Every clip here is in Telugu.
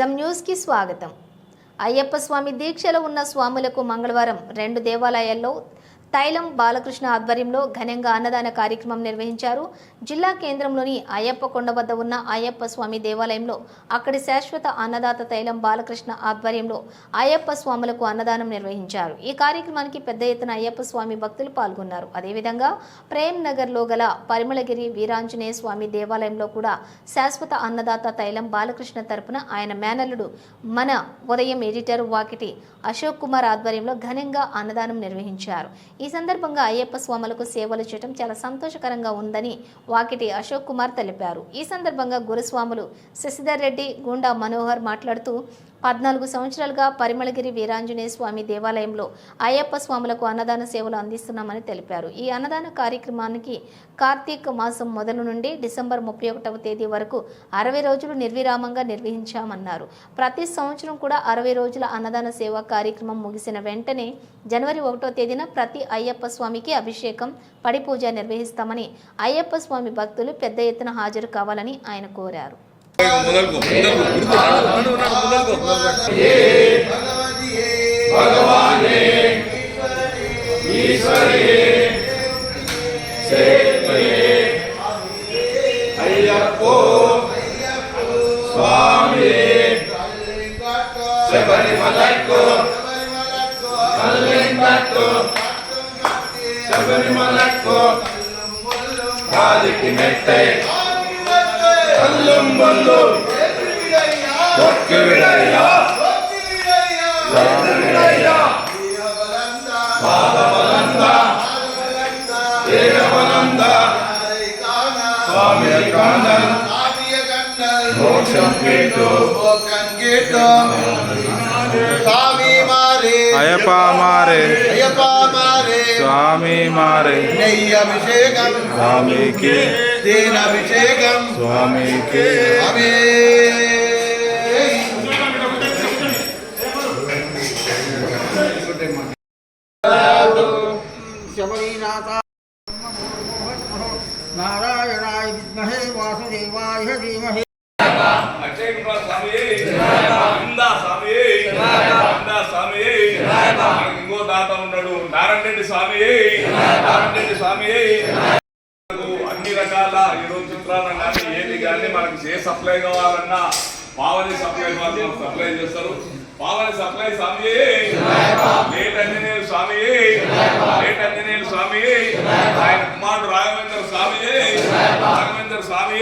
నిజం న్యూస్కి స్వాగతం. అయ్యప్ప స్వామి దీక్షలో ఉన్న స్వాములకు మంగళవారం 2 దేవాలయాల్లో తైలం బాలకృష్ణ ఆధ్వర్యంలో ఘనంగా అన్నదాన కార్యక్రమం నిర్వహించారు. జిల్లా కేంద్రంలోని అయ్యప్ప కొండ వద్ద ఉన్న అయ్యప్ప స్వామి దేవాలయంలో అక్కడి శాశ్వత అన్నదాత తైలం బాలకృష్ణ ఆధ్వర్యంలో అయ్యప్ప స్వాములకు అన్నదానం నిర్వహించారు. ఈ కార్యక్రమానికి పెద్ద ఎత్తున అయ్యప్ప స్వామి భక్తులు పాల్గొన్నారు. అదేవిధంగా ప్రేమ్ నగర్లో గల పరిమళగిరి వీరాంజనేయ స్వామి దేవాలయంలో కూడా శాశ్వత అన్నదాత తైలం బాలకృష్ణ తరపున ఆయన మేనల్లుడు మన ఉదయం ఎడిటర్ వాకిటి అశోక్ కుమార్ ఆధ్వర్యంలో ఘనంగా అన్నదానం నిర్వహించారు. ఈ సందర్భంగా అయ్యప్ప స్వాములకు సేవలు చేయడం చాలా సంతోషకరంగా ఉందని వాకిటి అశోక్ కుమార్ తెలిపారు. ఈ సందర్భంగా గురుస్వాములు శశిధర్ రెడ్డి, గుండా మనోహర్ మాట్లాడుతూ 14 సంవత్సరాలుగా పరిమళగిరి వీరాంజనేయ స్వామి దేవాలయంలో అయ్యప్ప స్వాములకు అన్నదాన సేవలు అందిస్తున్నామని తెలిపారు. ఈ అన్నదాన కార్యక్రమానికి కార్తీక మాసం మొదలు నుండి డిసెంబర్ 31వ తేదీ వరకు 60 రోజులు నిర్విరామంగా నిర్వహించామన్నారు. ప్రతి సంవత్సరం కూడా 60 రోజుల అన్నదాన సేవా కార్యక్రమం ముగిసిన వెంటనే జనవరి 1వ తేదీన ప్రతి అయ్యప్ప స్వామికి అభిషేకం, పడి పూజ నిర్వహిస్తామని అయ్యప్ప స్వామి భక్తులు పెద్ద ఎత్తున హాజరు కావాలని ఆయన కోరారు. అయ్యప్ప మారే స్వామి మారే అభిషేకం స్వామికి అభిషేకం స్వామికి నారాయణాయ విద్మహే వాసుదేవాయ ధీమహి. ఇంకో దాత ఉన్నాడు, నారాయణరెడ్డి స్వామి. అన్ని రకాల ఈరోజు చిత్రాలను కానీ ఏది కానీ మనకి ఏ సప్లై కావాలన్నా పావని సప్లై వాళ్ళు సప్లై చేస్తారు. పావని సప్లై స్వామి, లేట్ అంజనేయులు స్వామి, ఆయన కుమారుడు రాఘవేంద్ర స్వామి,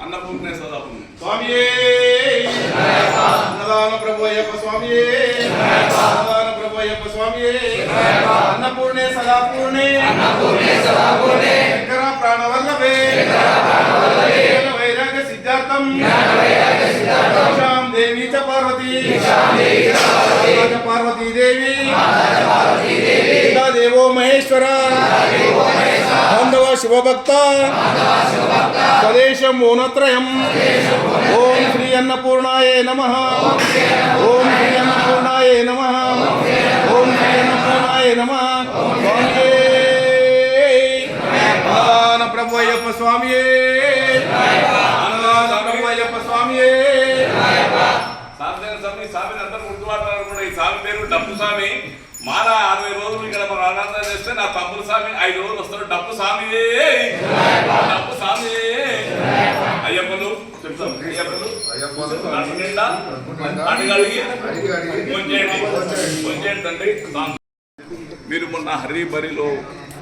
అన్నపూర్ణే సదాపూర్ణ స్వామి, అన్నదాన ప్రభు అయ్యప్ప స్వామి, అన్నపూర్ణే సదాపూర్ణే శంకర ప్రాణవల్లభే వైరాగ్య సిద్ధార్థం దేవి చ పార్వతీ దేవి దేవో మహేశ్వర బాంధవ శివభక్త స్వదేశం ఓనత్రయం. ఓం శ్రీ అన్నపూర్ణాయ నమః. ఓం శ్రీ అన్నపూర్ణాయ నమః. ఓం శ్రీ అన్నపూర్ణాయ నమః. అన్నదాన ప్రభు అయ్యప్ప స్వామియే, అన్నదాన ప్రభు అయ్యప్ప స్వామియే. స్వామిని అందరూ గుర్తుపడతారు కూడా. ఈ స్వామి పేరు డప్పు స్వామి. మాన 60 రోజులు ఇక్కడ మనం ఆనందం చేస్తే నా తమ్ముడు స్వామి 5 రోజులు వస్తాడు. డప్పు స్వామి అయ్యప్పలు చెప్తాం. అడిగడిగి కొంచెండి. మీరు మొన్న హరిబరిలో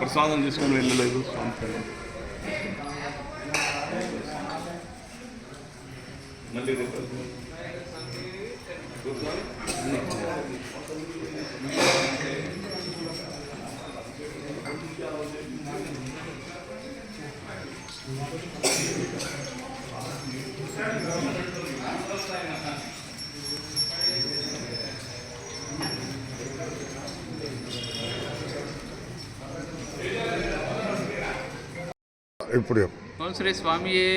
ప్రసాదం తీసుకొని వెళ్ళలేదు మళ్ళీ ఇప్పుడు ఓం శ్రీ స్వామియే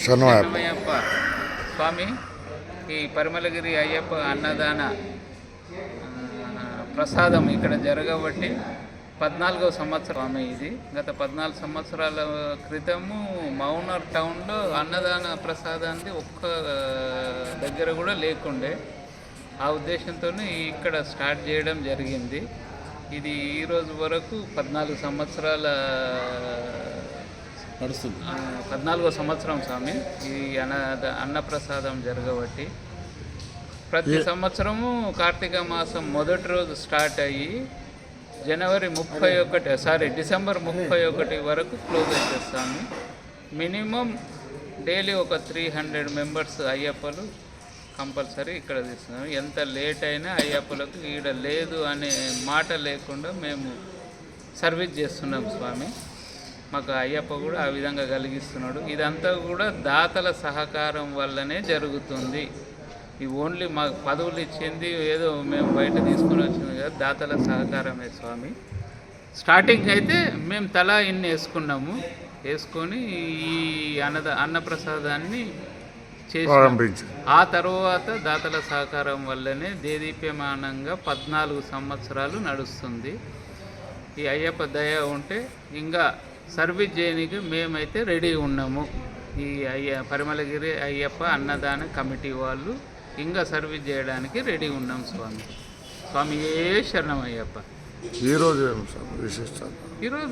శరణమయ్యప్ప. స్వామి, ఈ పరిమళగిరి అయ్యప్ప అన్నదాన ప్రసాదం ఇక్కడ జరగబట్టి 14వ సంవత్సరం ఆమె ఇది. గత 14 సంవత్సరాల క్రితము మౌనర్ టౌన్లో అన్నదాన ప్రసాదాన్ని ఒక్క దగ్గర కూడా లేకుండే. ఆ ఉద్దేశంతో ఇక్కడ స్టార్ట్ చేయడం జరిగింది. ఇది ఈ రోజు వరకు 14 సంవత్సరాల నడుస్తుంది. 14వ సంవత్సరం స్వామి ఈ అన్నప్రసాదం జరగబట్టి. ప్రతి సంవత్సరము కార్తీక మాసం మొదటి రోజు స్టార్ట్ అయ్యి డిసెంబర్ 31 వరకు క్లోజ్ చేస్తాము. మినిమం డైలీ ఒక 300 మెంబర్స్ అయ్యప్పలు కంపల్సరీ ఇక్కడ తీస్తున్నాము. ఎంత లేట్ అయినా అయ్యప్పలకు ఈడ లేదు అనే మాట లేకుండా మేము సర్వీస్ చేస్తున్నాం స్వామి. మాకు అయ్యప్ప కూడా ఆ విధంగా కలిగిస్తున్నాడు. ఇదంతా కూడా దాతల సహకారం వల్లనే జరుగుతుంది. ఈ ఓన్లీ మాకు పదవులు ఇచ్చింది ఏదో మేము బయట తీసుకుని వచ్చింది కదా, దాతల సహకారమే స్వామి. స్టార్టింగ్ అయితే మేము తలా ఇన్ని వేసుకొని ఈ అన్నప్రసాదాన్ని చేసి ఆ తర్వాత దాతల సహకారం వల్లనే దేదీప్యమానంగా 14 సంవత్సరాలు నడుస్తుంది. ఈ అయ్యప్ప దయ ఉంటే ఇంకా సర్వీస్ చేయడానికి మేమైతే రెడీ ఉన్నాము. ఈ పరిమళగిరి అయ్యప్ప అన్నదాన కమిటీ వాళ్ళు ఇంకా సర్వీస్ చేయడానికి రెడీ ఉన్నాం స్వామి. స్వామి ఏ శరణం అయ్యప్ప. ఈరోజు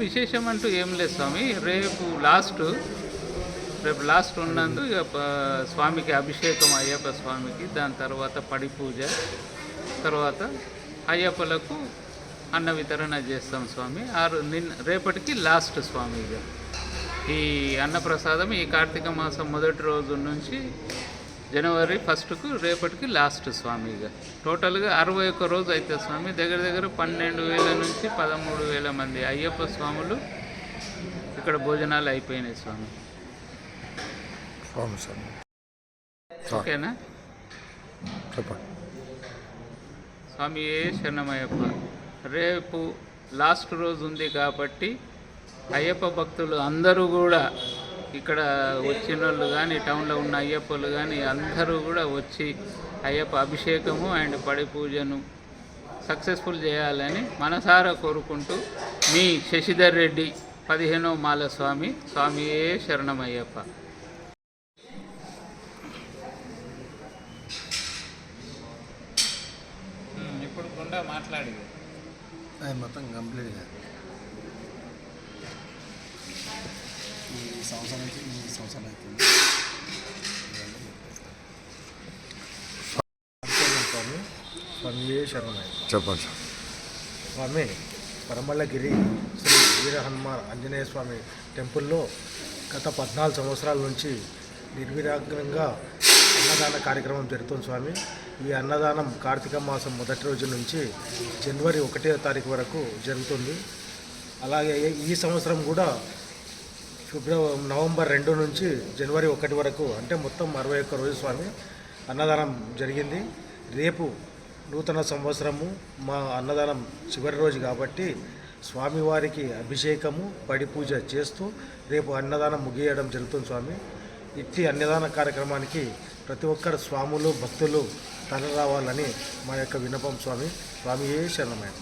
విశేషం అంటూ ఏం లేదు స్వామి. రేపు లాస్ట్ ఉన్నందు స్వామికి అభిషేకం అయ్యప్ప స్వామికి, దాని తర్వాత పడి పూజ, తర్వాత అయ్యప్పలకు అన్న వితరణ చేస్తాం స్వామి. రేపటికి లాస్ట్ స్వామి. ఇక ఈ అన్నప్రసాదం ఈ కార్తీక మాసం మొదటి రోజు నుంచి జనవరి 1కు రేపటికి లాస్ట్ స్వామి. ఇక టోటల్గా 61 రోజు అవుతుంది స్వామి. దగ్గర 12,000 నుంచి 13,000 మంది అయ్యప్ప స్వాములు ఇక్కడ భోజనాలు అయిపోయినాయి స్వామి. ఓకేనా స్వామి ఏ శరణమయ్యప్ప. రేపు లాస్ట్ రోజు ఉంది కాబట్టి అయ్యప్ప భక్తులు అందరూ కూడా ఇక్కడ వచ్చిన వాళ్ళు కానీ టౌన్లో ఉన్న అయ్యప్పలు కానీ అందరూ కూడా వచ్చి అయ్యప్ప అభిషేకము అండ్ పడి పూజను సక్సెస్ఫుల్ చేయాలని మనసారా కోరుకుంటూ మీ శశిధర్ రెడ్డి 15వ మాల స్వామి. స్వామియే శరణమయ్యప్ప. ఇప్పుడు గుండా మాట్లాడి మొత్తం కంప్లీట్గా ఈ సంవత్సరం నుంచి 3 సంవత్సరాలు అవుతుంది. స్వామి శరణమయ్య. చెప్పండి సార్. స్వామి పరమళ్ళగిరి శ్రీ వీర హనుమాన్ ఆంజనేయ స్వామి టెంపుల్లో గత 14 సంవత్సరాల నుంచి నిర్విరాగ్రంగా అన్నదాన కార్యక్రమం జరుగుతుంది స్వామి. ఈ అన్నదానం కార్తీక మాసం మొదటి రోజు నుంచి జనవరి 1వ తారీఖు వరకు జరుగుతుంది. అలాగే ఈ సంవత్సరం కూడా నవంబర్ 2 నుంచి జనవరి 1 వరకు, అంటే మొత్తం 61 రోజు స్వామి అన్నదానం జరిగింది. రేపు నూతన సంవత్సరము మా అన్నదానం చివరి రోజు కాబట్టి స్వామివారికి అభిషేకము పడి పూజ చేస్తూ రేపు అన్నదానం ముగియడం జరుగుతుంది స్వామి. ఇట్టి అన్నదాన కార్యక్రమానికి ప్రతి ఒక్కరు స్వాములు భక్తులు తరలి రావాలని మా యొక్క విన్నపం స్వామి. స్వామియే శరణమయ్య.